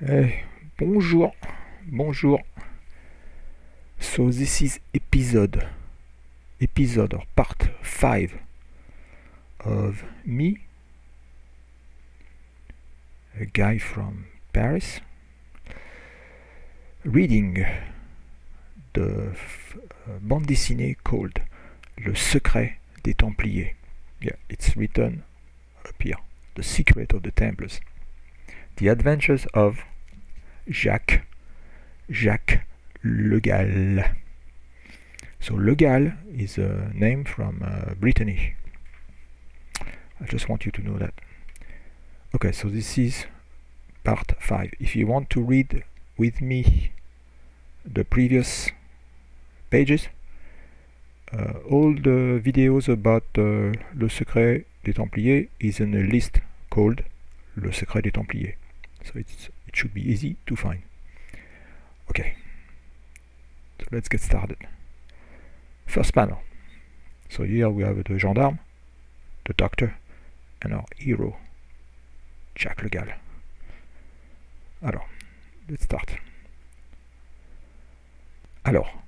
Hey, bonjour. So this is episode or part 5 of me, a guy from Paris, reading the bande dessinée called Le Secret des Templiers. Yeah, it's written up here. The Secret of the Templars. The Adventures of Jacques Le Gall. So Le Gall is a name from Brittany. I just want you to know that. Okay, so this is part 5. If you want to read with me the previous pages, all the videos about Le Secret des Templiers is in a list called Le Secret des Templiers. So it should be easy to find. Okay, so let's get started. First panel. So here we have the gendarme, the doctor, and our hero, Jacques Le Gall. Alors, let's start. Alors,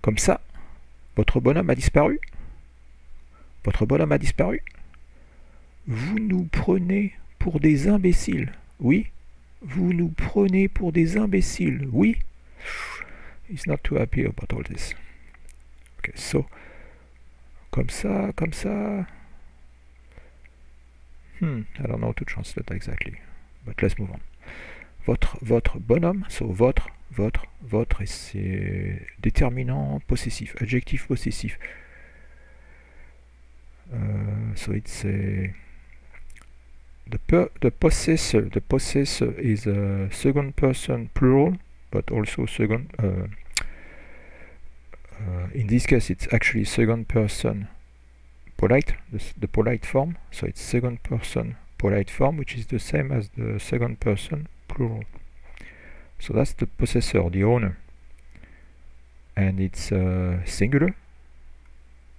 comme ça, votre bonhomme a disparu. Vous nous prenez pour des imbéciles. Oui, vous nous prenez pour des imbéciles. Oui. He's not too happy about all this. Okay, so, comme ça. I don't know how to translate exactly, but let's move on. Votre bonhomme, so votre, et c'est déterminant possessif, adjectif possessif. So it's a the possessor is a second person plural, but also second. In this case, it's actually second person polite, the polite form. So it's second person polite form, which is the same as the second person plural. So that's the possessor, the owner, and it's singular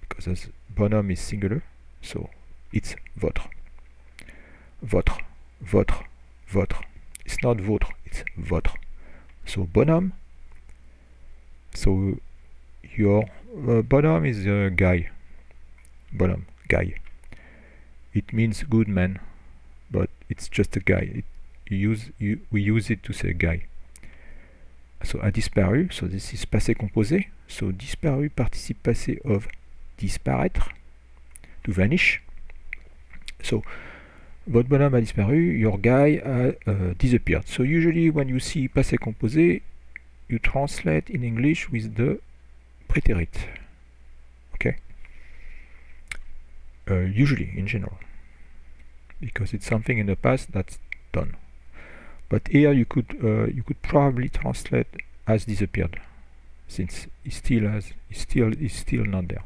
because as bonhomme is singular, so it's votre. It's not votre, it's votre. So bonhomme. So your bonhomme is a guy. Bonhomme, guy. It means good man, but it's just a guy. We use it to say guy. So a disparu, so this is passé composé. So disparu, participe passé of disparaître, to vanish. So votre bonhomme a disparu, your guy a disappeared. So usually when you see passé composé, you translate in English with the prétérit. Okay? Usually, in general, because it's something in the past that's done. But here you could probably translate as disappeared, since he's still not there.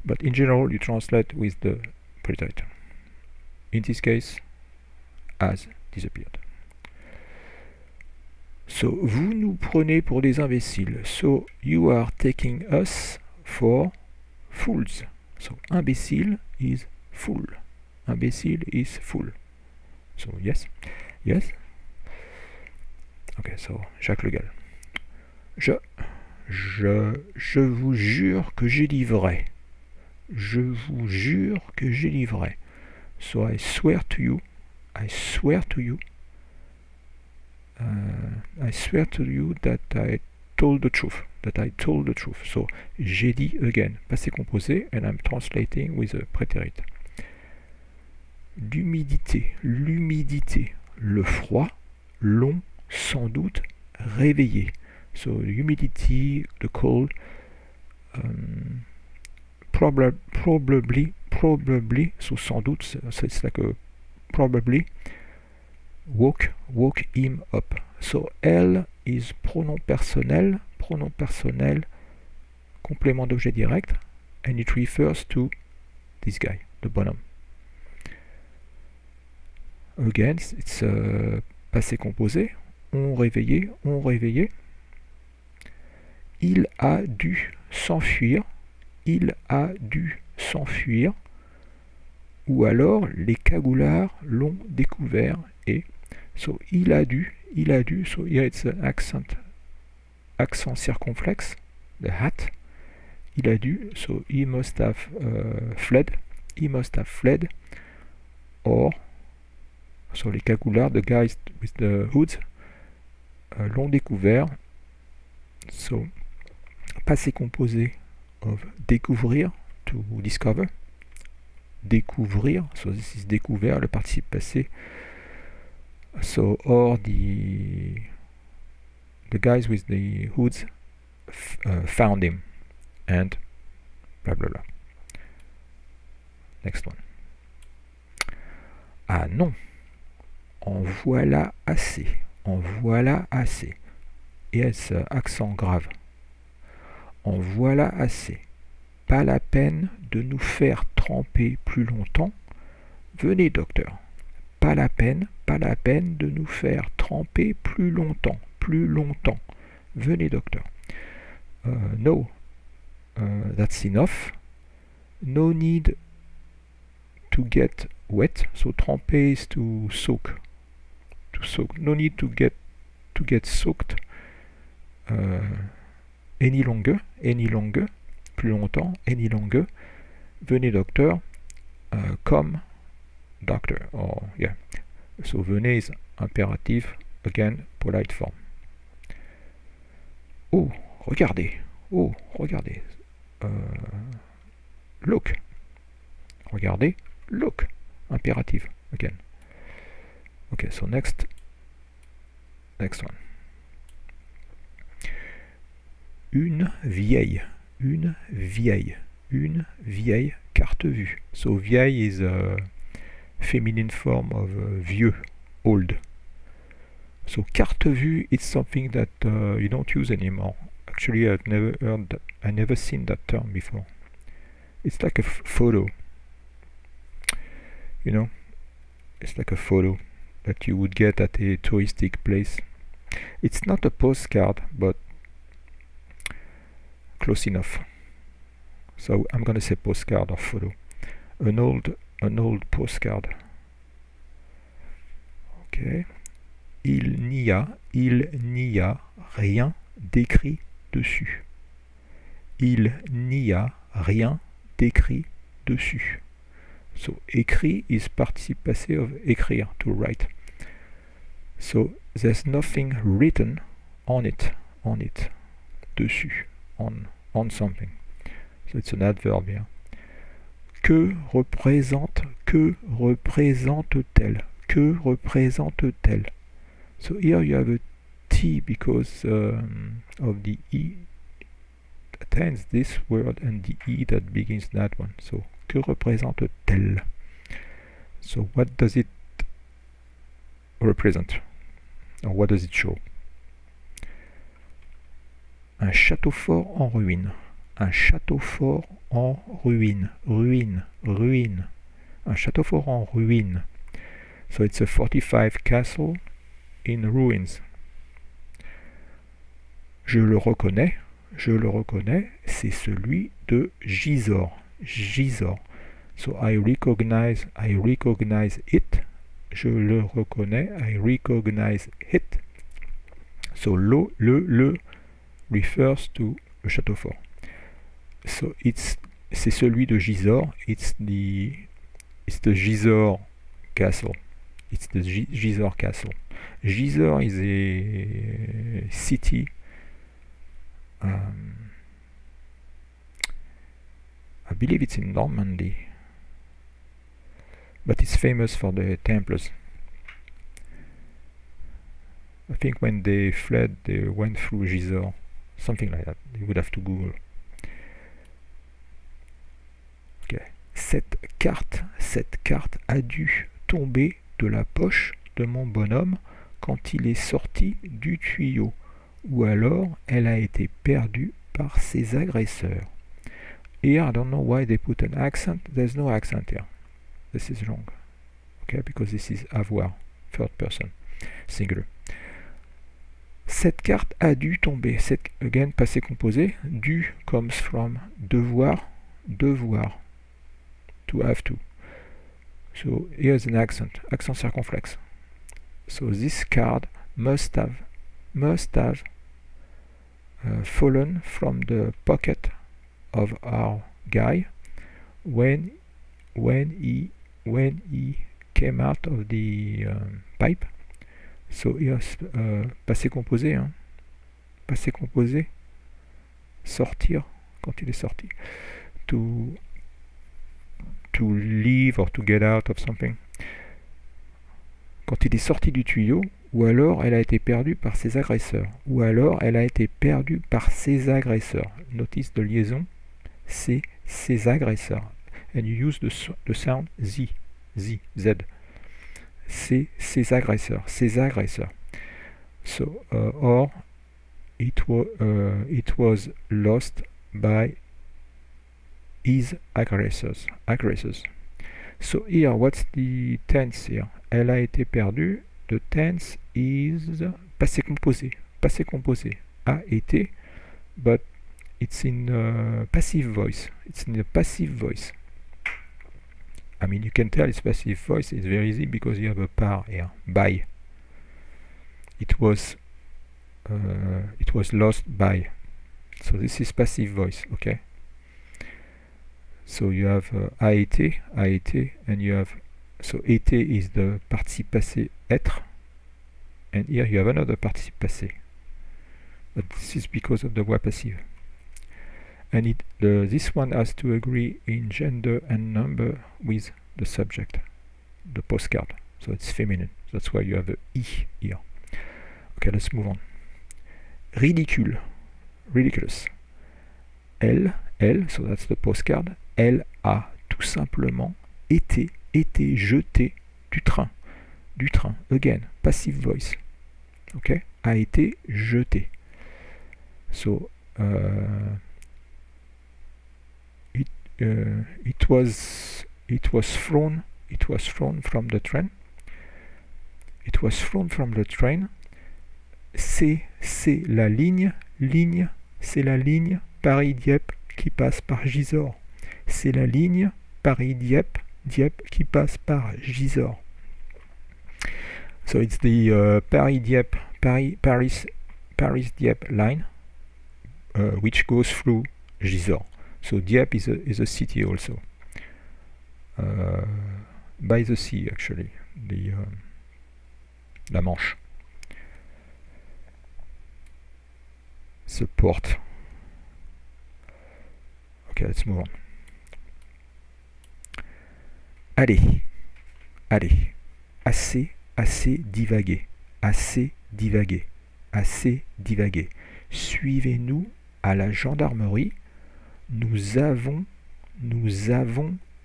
But in general, you translate with the prétérit. In this case, as disappeared. So, vous nous prenez pour des imbéciles. So, you are taking us for fools. So, imbécile is fool. Imbécile is fool. So, yes. Okay, so, Jacques Le Gall. Je vous jure que j'ai livré. Je vous jure que j'ai livré. So I swear to you that I told the truth. So j'ai dit again, passé composé, and I'm translating with a prétérit. L'humidité, le froid, l'ont sans doute réveillé. So humidity, the cold, probably, so sans doute, it's like a probably, woke him up. So elle is pronom personnel, complément d'objet direct, and it refers to this guy, the bonhomme. Again, it's passé composé, on réveillé. Il a dû s'enfuir, ou alors les cagoulards l'ont découvert et So il a dû, so here it's an accent circumflex, the hat. Il a dû, so he must have fled, or, so les cagoulards, the guys with the hoods, l'ont découvert. So, passé composé of découvrir, to discover. Découvrir, so this is découvert, le participe passé. So, or the guys with the hoods found him, and blah blah blah. Next one. Ah non, en voilà assez, Yes, accent grave. En voilà assez. Pas la peine de nous faire tremper plus longtemps. Venez, docteur. Pas la peine de nous faire tremper plus longtemps. Venez, docteur. No, that's enough. No need to get wet. So tremper is to soak. No need to get soaked any longer, plus longtemps, any longer. Venez, docteur. Come, doctor. Or yeah. So venez is imperative, again, polite form. Oh, regardez. Look. Regardez, look. Imperative, again. Okay, so next one. Une vieille carte vue. So vieille is a feminine form of vieux, old. So carte vue is something that you don't use anymore. Actually, I never seen that term before. It's like a photo. You know, it's like a photo that you would get at a touristic place. It's not a postcard, but close enough. So I'm gonna say postcard or photo. An old postcard. Okay. Il n'y a rien d'écrit dessus. Il n'y a rien d'écrit dessus. So écrit is participe passé of écrire, to write. So there's nothing written on it, dessus, on something. So it's an adverb here. Que représente-t-elle? So here you have a T because of the E that ends this word and the E that begins that one. So que représente-t-elle? So what does it represent? Or what does it show? Un château fort en ruine. Un château fort en ruine. Ruine. Un château fort en ruine. So it's a 45 castle in ruins. Je le reconnais, c'est celui de Gisors. So I recognize it. Je le reconnais, I recognize it. So le refers to le château fort. So c'est celui de Gisors. It's the Gisors castle. It's the Gisors castle. Gisors is a city. I believe it's in Normandy, but it's famous for the Templars. I think when they fled, they went through Gisors, something like that. You would have to Google. Okay. Cette carte a dû tomber de la poche de mon bonhomme quand il est sorti du tuyau, ou alors elle a été perdue par ses agresseurs. Here, I don't know why they put an accent. There's no accent here. This is wrong. Okay, because this is avoir, third person, singular. Cette carte a dû tomber. Again, passé composé. Dû comes from devoir. To have to. So here's an accent circumflex. So this card must have fallen from the pocket of our guy when he came out of the pipe. So here's passé composé, hein. Passé composé, sortir, quand il est sorti. To leave or to get out of something. Quand il est sorti du tuyau, ou alors elle a été perdue par ses agresseurs. Ou alors elle a été perdue par ses agresseurs. Notice de liaison, c'est ses agresseurs. And you use the sound Z. C'est ses agresseurs. So, or it was lost by his aggressors. So here, what's the tense here? Elle a été perdue. The tense is passé composé. A été, but it's in passive voice. I mean, you can tell it's passive voice. It's very easy because you have a par here. By. It was lost by. So this is passive voice. Okay. So you have a été, and you have, so été is the participe passé être, and here you have another participe passé. But this is because of the voix passive. And this one has to agree in gender and number with the subject, the postcard. So it's feminine. That's why you have a I here. Okay, let's move on. Ridiculous. Elle, so that's the postcard. Elle a tout simplement été jetée du train. Again, passive voice. Okay, a été jetée. So it was thrown from the train. C'est la ligne, c'est la ligne Paris-Dieppe qui passe par Gisors. C'est la ligne Paris-Dieppe qui passe par Gisors. So it's the Paris-Dieppe line which goes through Gisors. So Dieppe is a city also. By the sea, actually. La Manche. Support. Okay, let's move on. Allez. Assez divagué. Suivez-nous à la gendarmerie. Nous avons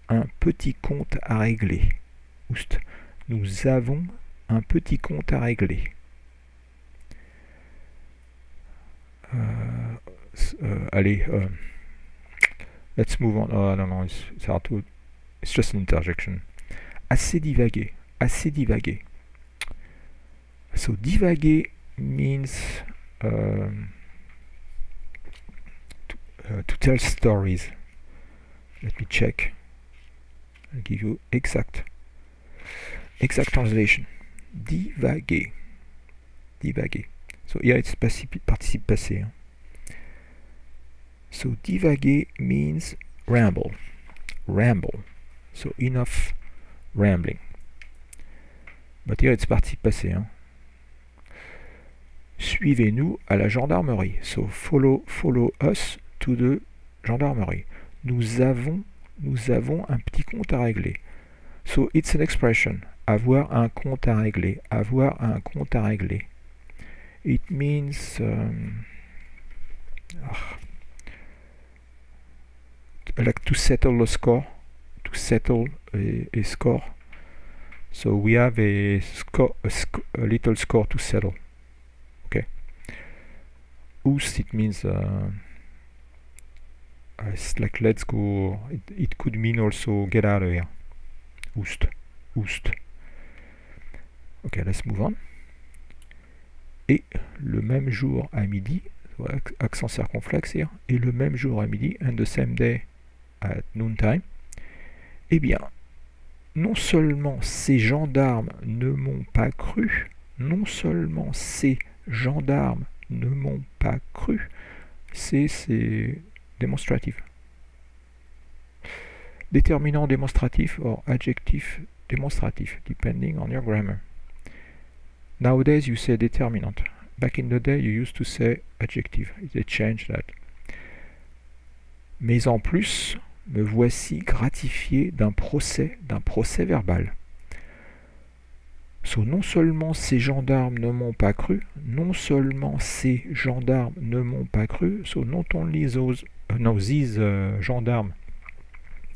un petit compte à régler. Nous avons un petit compte à régler. Let's move on. Oh, no, it's hard to. It's just an interjection. Assez divagué. So divaguer means to tell stories. Let me check. I'll give you exact translation. Divaguer. So here it's participe passé. Hein. So divaguer means ramble. So enough rambling. But here it's participe passé. Hein. Suivez-nous à la gendarmerie. So follow us to the gendarmerie. Nous avons un petit compte à régler. So it's an expression. Avoir un compte à régler. It means like to settle a score. To settle a score. So we have a little score to settle. Okay. Oust, it means it's like let's go. It could mean also get out of here. Oust. Okay, let's move on. Et le même jour à midi, accent circonflexe here, et le même jour à midi, and the same day at noontime, eh bien, non seulement ces gendarmes ne m'ont pas cru, non seulement ces gendarmes ne m'ont pas cru, c'est démonstratif. Déterminant démonstratif or adjectif démonstratif, depending on your grammar. Nowadays you say determinant. Back in the day you used to say adjective. They changed that. Mais en plus, me voici gratifié d'un procès verbal. So, non seulement ces gendarmes ne m'ont pas cru, non seulement ces gendarmes ne m'ont pas cru, so not only these gendarmes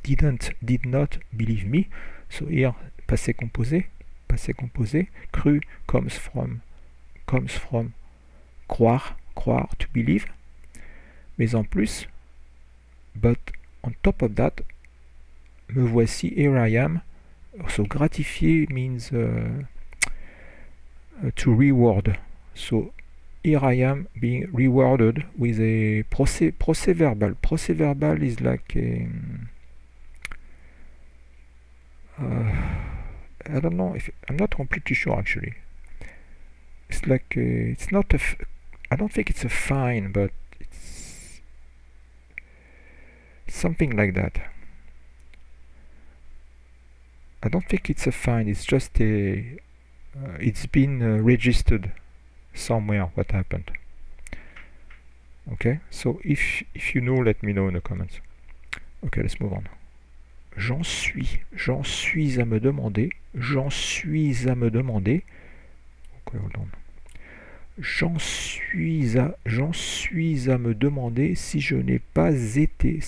did not believe me, so here passé composé, cru comes from croire, to believe, mais en plus, but on top of that, me voici, here I am, so gratifié means to reward, so here I am being rewarded with a procès verbal. Procès verbal is like a I don't know if I'm not completely sure actually. It's like it's not a. I don't think it's a fine, but it's something like that. I don't think it's a fine. It's just a. It's been registered somewhere. What happened? Okay. So if you know, let me know in the comments. Okay, let's move on. J'en suis à me demander. Okay, hold on. J'en suis à me demander si je n'ai pas été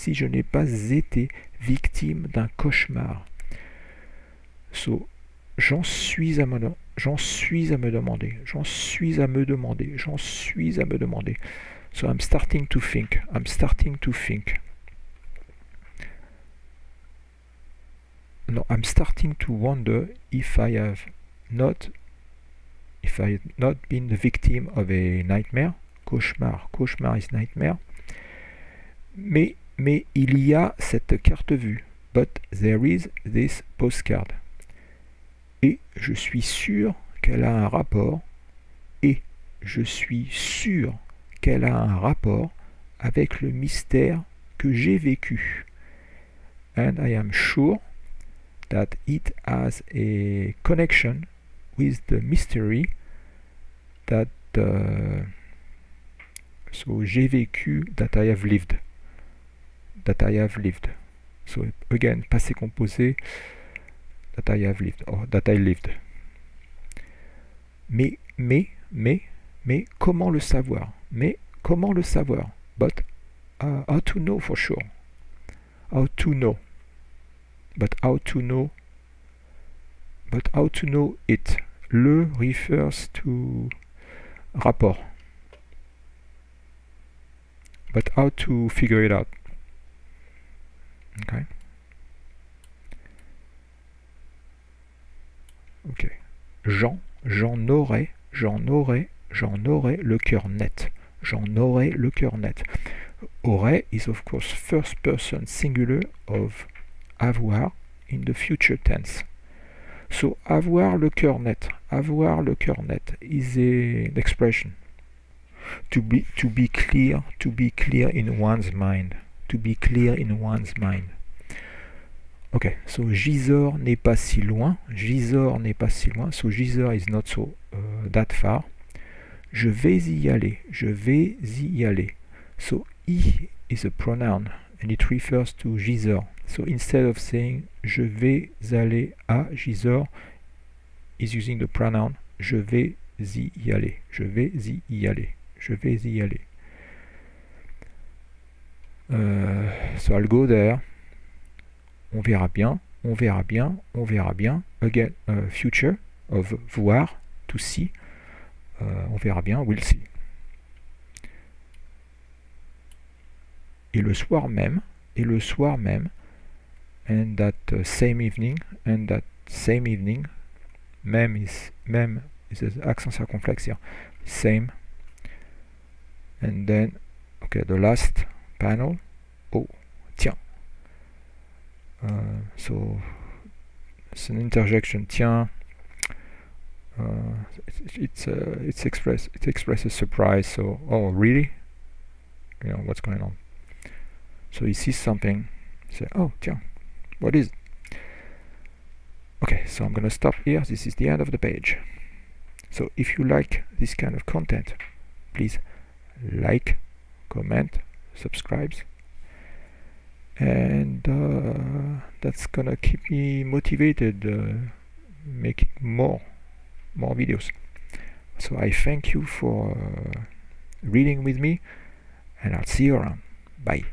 victime d'un cauchemar. So, j'en suis à me demander. So I'm starting to think. No, I'm starting to wonder if I have not been the victim of a nightmare. Cauchemar is nightmare. Mais il y a cette carte vue. But there is this postcard. Et je suis sûr qu'elle a un rapport. Avec le mystère que j'ai vécu. And I am sure that it has a connection with the mystery that so j'ai vécu, that I have lived. So again, passé composé, that I have lived or that I lived. Mais comment le savoir? But how to know for sure? But how to know it? Le refers to rapport. But how to figure it out? Okay. J'en aurais le cœur net. Aurait is of course first person singular of avoir in the future tense. So avoir le cœur net is an expression. To be clear in one's mind. Okay, so Gisors n'est pas si loin. So Gisors is not so that far. Je vais y aller. So I is a pronoun and it refers to Gisors. So instead of saying je vais aller à Gisors, is using the pronoun je vais y aller. So I'll go there. On verra bien. Again, future of voir, to see. On verra bien, we'll see. Et le soir même, and that same evening, même is accent circonflexe here, same, and then, okay, the last panel, oh, tiens. So, it's an interjection, tiens, it expresses surprise. So, oh really? You know what's going on. So he sees something, say, oh, tiens, what is it? Okay, so I'm gonna stop here. This is the end of the page. So if you like this kind of content, please like, comment, subscribe, and that's gonna keep me motivated, making more videos. So I thank you for reading with me, and I'll see you around. Bye.